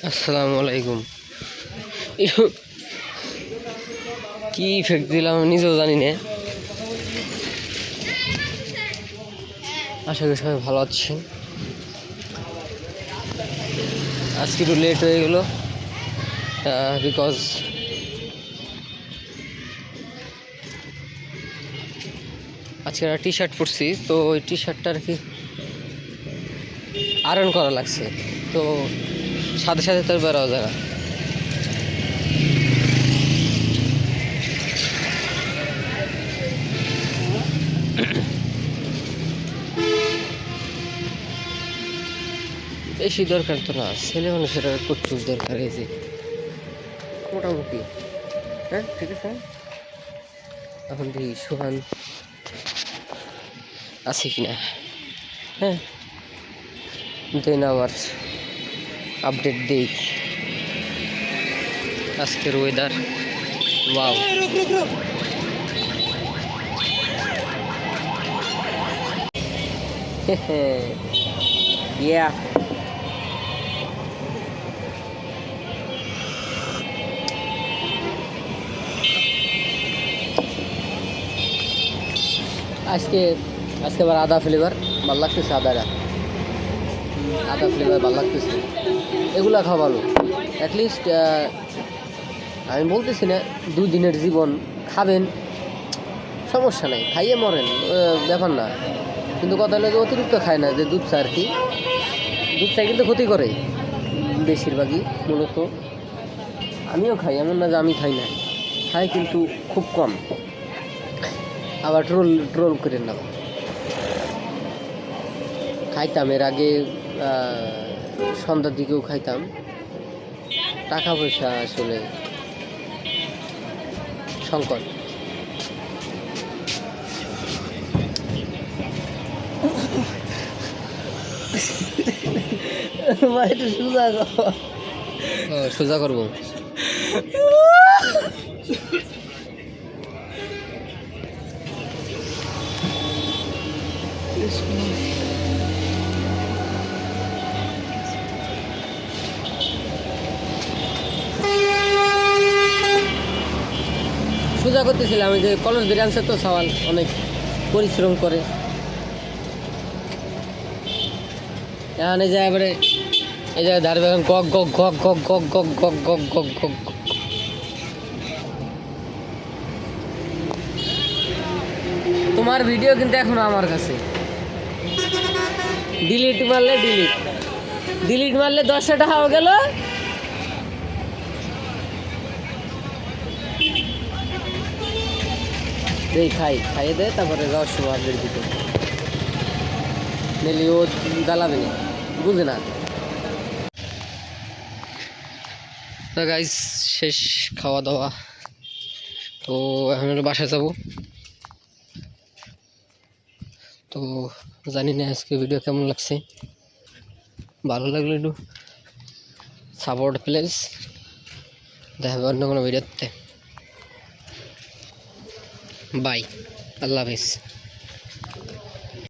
আসসালামু আলাইকুম। কি ইফেক্ট দিলাম নিজেও জানি না। আশা করি সবাই ভালো আছেন। আজকে একটু লেট হয়ে গেল বিকজ আজকে একটা টি শার্ট পরছি, তো ওই টি শার্টটা আর কি আয়রন করা লাগছে, তো সাথে সাথে তো বেরোয়া যায় না। বেশি দরকার তো না, ছেলে মানুষের করতে দরকার হয়েছে মোটামুটি। হ্যাঁ ঠিক আছে, এখন দেখি সোহান আছে কিনা। হ্যাঁ দেন আবার আপডেট দিই আজকের ওয়েদার। ওয়াও, ইয়া আজকে আজকে আবার আদা ফ্লেভার ভালো লাগতেছে। আদা ফ্লেভার ভালো লাগতেছে, এগুলা খাওয়া ভালো। অ্যাটলিস্ট আমি বলতেছি না 2 দিনের জীবন খাবেন, সমস্যা নেই, খাইয়ে মরেন, ব্যাপার না। কিন্তু কথা হলো যে অতিরিক্ত খায় না, যে দুধ চা আর কি। দুধ চা কিন্তু ক্ষতি করে বেশিরভাগই। মূলত আমিও খাই, এমন না যে আমি খাই না, খাই কিন্তু খুব কম। আবার ট্রোল করেন না। খাইতাম এর আগে, সন্ধ্যার দিকেও খাইতাম। টাকা পয়সা আসলে সংকট। সোজা করবো। সোজা করতেছিলাম, ওই যে কলেজ বেরিয়ে আনছে তো সওয়াল, অনেক পরিশ্রম করে। এখন এই যে এবারে এই জায়গায় দাঁড়াবে, এখন গক গক গক গক গক গক গক গক গক গক। তোমার ভিডিও কিন্তু এখনো আমার কাছে। ডিলিট মারলে 10টা টাকা হয়ে গেল। এই খাইয়ে দে, তারপরে যাওয়ার সময় আপডেট দিতে নিলি ও জ্বালাবে না, বুঝে না। তো গাইস, শেষ খাওয়া দাওয়া, তো এখন বাসায় যাব। তো জানি না আজকে ভিডিও কেমন লাগছে, ভালো লাগলে একটু সাপোর্ট প্লিজ। দেখা হবে অন্য কোনো ভিডিওতে। বাই, আল্লাহ হাফিজ।